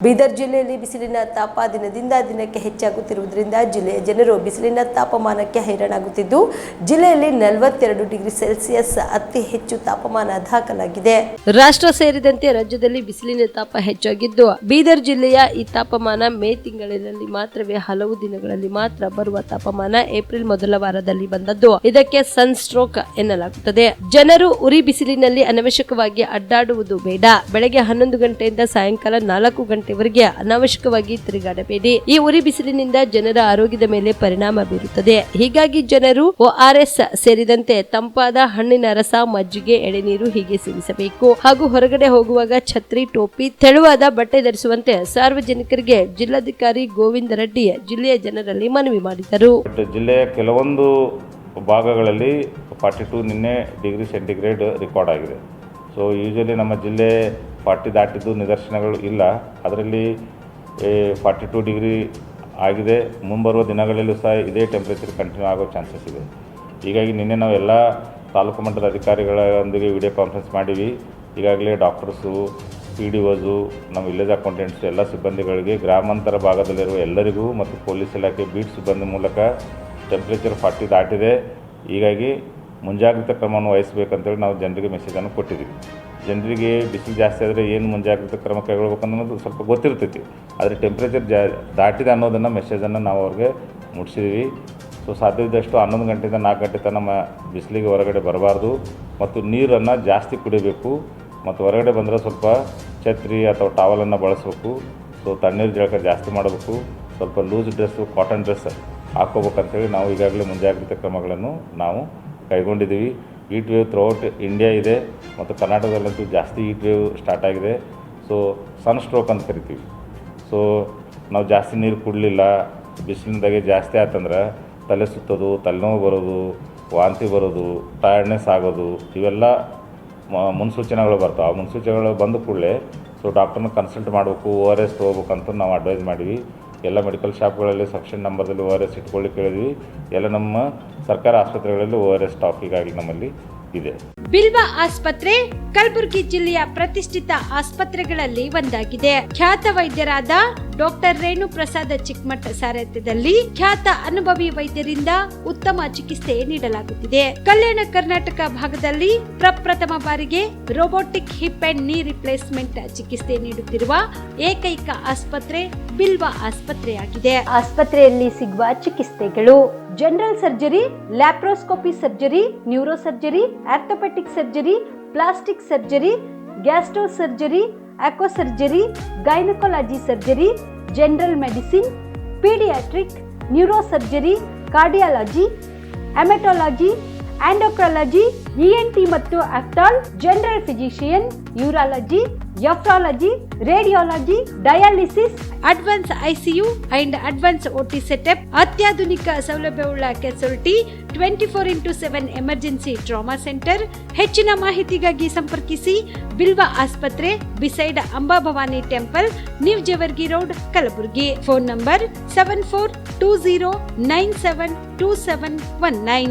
ಬೀದರ್ ಜಿಲ್ಲೆಯಲ್ಲಿ ಬಿಸಿಲಿನ ತಾಪ ದಿನದಿಂದ ದಿನಕ್ಕೆ ಹೆಚ್ಚಾಗುತ್ತಿರುವುದರಿಂದ ಜಿಲ್ಲೆಯ ಜನರು ಬಿಸಿಲಿನ ತಾಪಮಾನಕ್ಕೆ ಹೈರಾಣಾಗುತ್ತಿದ್ದು ಜಿಲ್ಲೆಯಲ್ಲಿ 42 ಡಿಗ್ರಿ ಸೆಲ್ಸಿಯಸ್ ಅತಿ ಹೆಚ್ಚು ತಾಪಮಾನ ದಾಖಲಾಗಿದೆ. ರಾಷ್ಟ್ರ ಸೇರಿದಂತೆ ರಾಜ್ಯದಲ್ಲಿ ಬಿಸಿಲಿನ ತಾಪ ಹೆಚ್ಚಾಗಿದ್ದು ಬೀದರ್ ಜಿಲ್ಲೆಯ ಈ ತಾಪಮಾನ ಮೇ ತಿಂಗಳಿನಲ್ಲಿ ಮಾತ್ರವೇ ಹಲವು ದಿನಗಳಲ್ಲಿ ಮಾತ್ರ ಬರುವ ತಾಪಮಾನ ಏಪ್ರಿಲ್ ಮೊದಲ ವಾರದಲ್ಲಿ ಬಂದದ್ದು ಇದಕ್ಕೆ ಸನ್ ಸ್ಟ್ರೋಕ್ ಎನ್ನಲಾಗುತ್ತದೆ. ಜನರು ಉರಿ ಬಿಸಿಲಿನಲ್ಲಿ ಅನವಶ್ಯಕವಾಗಿ ಅಡ್ಡಾಡುವುದು ಬೇಡ. ಬೆಳಗ್ಗೆ 11 ಗಂಟೆಯಿಂದ ಸಾಯಂಕಾಲ 4 ಗಂಟೆ ಅನಾವಶ್ಯಕವಾಗಿ ತಿರುಗಾಡಬೇಡಿ. ಈ ಉರಿ ಬಿಸಿಲಿನಿಂದ ಜನರ ಆರೋಗ್ಯದ ಮೇಲೆ ಪರಿಣಾಮ ಬೀರುತ್ತದೆ. ಹೀಗಾಗಿ ಜನರು ORS ಸೇರಿದಂತೆ ತಂಪಾದ ಹಣ್ಣಿನ ರಸ, ಮಜ್ಜಿಗೆ, ಎಳೆನೀರು ಹೀಗೆ ಸೇವಿಸಬೇಕು. ಹಾಗೂ ಹೊರಗಡೆ ಹೋಗುವಾಗ ಛತ್ರಿ, ಟೋಪಿ, ತೆಳುವಾದ ಬಟ್ಟೆ ಧರಿಸುವಂತೆ ಸಾರ್ವಜನಿಕರಿಗೆ ಜಿಲ್ಲಾಧಿಕಾರಿ ಗೋವಿಂದ ರೆಡ್ಡಿ ಜಿಲ್ಲೆಯ ಜನರಲ್ಲಿ ಮನವಿ ಮಾಡಿದರು. ಜಿಲ್ಲೆಯ ಕೆಲವೊಂದು ಭಾಗಗಳಲ್ಲಿ 42 ನಿನ್ನೆ ಡಿಗ್ರಿ ಸೆಂಟಿಗ್ರೇಡ್ ರೆಕಾರ್ಡ್ ಆಗಿದೆ. ಸೊ ಯೂಶಲಿ ನಮ್ಮ ಜಿಲ್ಲೆ 40 ದಾಟಿದ್ದು ನಿದರ್ಶನಗಳು ಇಲ್ಲ. ಅದರಲ್ಲಿ 42 ಡಿಗ್ರಿ ಆಗಿದೆ. ಮುಂಬರುವ ದಿನಗಳಲ್ಲೂ ಸಹ ಇದೇ ಟೆಂಪ್ರೇಚರ್ ಕಂಟಿನ್ಯೂ ಆಗೋ ಚಾನ್ಸಸ್ ಇದೆ. ಹೀಗಾಗಿ ನಿನ್ನೆ ನಾವು ಎಲ್ಲ ತಾಲೂಕು ಮಟ್ಟದ ಅಧಿಕಾರಿಗಳೊಂದಿಗೆ ವಿಡಿಯೋ ಕಾನ್ಫರೆನ್ಸ್ ಮಾಡೀವಿ. ಈಗಾಗಲೇ ಡಾಕ್ಟರ್ಸು, PDOಸು, ನಮ್ಮ ವಿಲೇಜ್ ಅಕೌಂಟೆಂಟ್ಸು ಎಲ್ಲ ಸಿಬ್ಬಂದಿಗಳಿಗೆ ಗ್ರಾಮಾಂತರ ಭಾಗದಲ್ಲಿರುವ ಎಲ್ಲರಿಗೂ ಮತ್ತು ಪೊಲೀಸ್ ಇಲಾಖೆ ಬೀಟ್ ಸಿಬ್ಬಂದಿ ಮೂಲಕ ಟೆಂಪ್ರೇಚರ್ 40 ದಾಟಿದೆ. ಹೀಗಾಗಿ ಮುಂಜಾಗ್ರತಾ ಕ್ರಮವನ್ನು ವಹಿಸಬೇಕಂತೇಳಿ ನಾವು ಜನರಿಗೆ ಮೆಸೇಜನ್ನು ಕೊಟ್ಟಿದ್ದೀವಿ. ಜನರಿಗೆ ಬಿಸಿಲು ಜಾಸ್ತಿ ಆದರೆ ಏನು ಮುಂಜಾಗ್ರತಾ ಕ್ರಮ ಕೈಗೊಳ್ಬೇಕು ಅನ್ನೋದು ಸ್ವಲ್ಪ ಗೊತ್ತಿರ್ತೈತಿ. ಆದರೆ ಟೆಂಪ್ರೇಚರ್ ದಾಟಿದೆ ಅನ್ನೋದನ್ನು ಮೆಸೇಜನ್ನು ನಾವು ಅವ್ರಿಗೆ ಮುಟ್ಟಿಸಿದ್ದೀವಿ. ಸೊ ಸಾಧ್ಯವಿದ್ದಷ್ಟು 11 ಗಂಟೆಯಿಂದ 4 ಗಂಟೆ ತನಕ ನಮ್ಮ ಬಿಸಿಲಿಗೆ ಹೊರಗಡೆ ಬರಬಾರ್ದು ಮತ್ತು ನೀರನ್ನು ಜಾಸ್ತಿ ಕುಡಿಬೇಕು ಮತ್ತು ಹೊರಗಡೆ ಬಂದರೆ ಸ್ವಲ್ಪ ಛತ್ರಿ ಅಥವಾ ಟವಲನ್ನು ಬಳಸಬೇಕು. ಸೊ ತಣ್ಣೀರು ಜಳಕ ಜಾಸ್ತಿ ಮಾಡಬೇಕು. ಸ್ವಲ್ಪ ಲೂಸ್ ಡ್ರೆಸ್ಸು, ಕಾಟನ್ ಡ್ರೆಸ್ ಹಾಕ್ಕೋಬೇಕಂತೇಳಿ ನಾವು ಈಗಾಗಲೇ ಮುಂಜಾಗ್ರತಾ ಕ್ರಮಗಳನ್ನು ನಾವು ಕೈಗೊಂಡಿದ್ದೀವಿ. ಹೀಟ್ ವೇವ್ ಥ್ರೂಔಟ್ ಇಂಡಿಯಾ ಇದೆ ಮತ್ತು ಕರ್ನಾಟಕದಲ್ಲಂತೂ ಜಾಸ್ತಿ ಹೀಟ್ ವೇವ್ ಸ್ಟಾರ್ಟ್ ಆಗಿದೆ. ಸೊ ಸನ್ ಸ್ಟ್ರೋಕ್ ಅಂತ ಕರಿತೀವಿ. ಸೊ ನಾವು ಜಾಸ್ತಿ ನೀರು ಕುಡಲಿಲ್ಲ, ಬಿಸಿಲಿನದಾಗೆ ಜಾಸ್ತಿ ಆಯ್ತಂದ್ರೆ ತಲೆ ಸುತ್ತೋದು, ತಲೆನೋವು ಬರೋದು, ವಾಂತಿ ಬರೋದು, ಟಯರ್ಡ್ನೆಸ್ ಆಗೋದು ಇವೆಲ್ಲ ಮುನ್ಸೂಚನೆಗಳು ಬರ್ತಾವೆ. ಆ ಮುನ್ಸೂಚನೆಗಳು ಬಂದ ಕೂಡಲೇ ಸೊ ಡಾಕ್ಟರ್ನ ಕನ್ಸಲ್ಟ್ ಮಾಡಬೇಕು, ORS ತೊಗೋಬೇಕಂತ ನಾವು ಅಡ್ವೈಸ್ ಮಾಡಿವಿ. ಎಲ್ಲ ಮೆಡಿಕಲ್ ಶಾಪ್ಗಳಲ್ಲಿ ಸಫಿಷಿಯೆಂಟ್ ನಂಬರ್ದಲ್ಲಿ ORS ಇಟ್ಕೊಳ್ಳಿ ಕೇಳಿದ್ವಿ. ಎಲ್ಲ ನಮ್ಮ ಸರ್ಕಾರ ಆಸ್ಪತ್ರೆಗಳಲ್ಲಿ ORS ಸ್ಟಾಕ್ ಈಗಾಗಲೇ ನಮ್ಮಲ್ಲಿ ಇದೆ. ಬಿಲ್ವ ಆಸ್ಪತ್ರೆ ಕಲಬುರಗಿ ಜಿಲ್ಲೆಯ ಪ್ರತಿಷ್ಠಿತ ಆಸ್ಪತ್ರೆಗಳಲ್ಲಿ ಒಂದಾಗಿದೆ. ಖ್ಯಾತ ವೈದ್ಯರಾದ ಡಾಕ್ಟರ್ ರೇಣು ಪ್ರಸಾದ್ ಚಿಕ್ಕಮಠ ಸಾರಥ್ಯದಲ್ಲಿ ಖ್ಯಾತ ಅನುಭವಿ ವೈದ್ಯರಿಂದ ಉತ್ತಮ ಚಿಕಿತ್ಸೆ ನೀಡಲಾಗುತ್ತಿದೆ. ಕಲ್ಯಾಣ ಕರ್ನಾಟಕ ಭಾಗದಲ್ಲಿ ಪ್ರಪ್ರಥಮ ಬಾರಿಗೆ robotic hip and knee replacement ಚಿಕಿತ್ಸೆ ನೀಡುತ್ತಿರುವ ಏಕೈಕ ಆಸ್ಪತ್ರೆ ಬಿಲ್ವ ಆಸ್ಪತ್ರೆಯಾಗಿದೆ. ಆಸ್ಪತ್ರೆಯಲ್ಲಿ ಸಿಗುವ ಚಿಕಿತ್ಸೆಗಳು: general surgery, laparoscopy surgery, neuro surgery, orthopaedic surgery, plastic surgery, gastro surgery, aqua surgery, gynaecology surgery, general medicine, paediatric, neuro surgery, cardiology, haematology, endocrinology, ENT ಮತ್ತು ophthal, general physician, urology, nephrology, radiology, dialysis, advance ICU and advance OT setup, ಅತ್ಯಾಧುನಿಕ ಸೌಲಭ್ಯವುಳ್ಳ casualty, 24x7 emergency trauma centre. ಹೆಚ್ಚಿನ ಮಾಹಿತಿಗಾಗಿ ಸಂಪರ್ಕಿಸಿ ಬಿಲ್ವ ಆಸ್ಪತ್ರೆ, beside Amba Bhavani temple, new Jewargi road, Kalaburagi. Phone number 7420972719.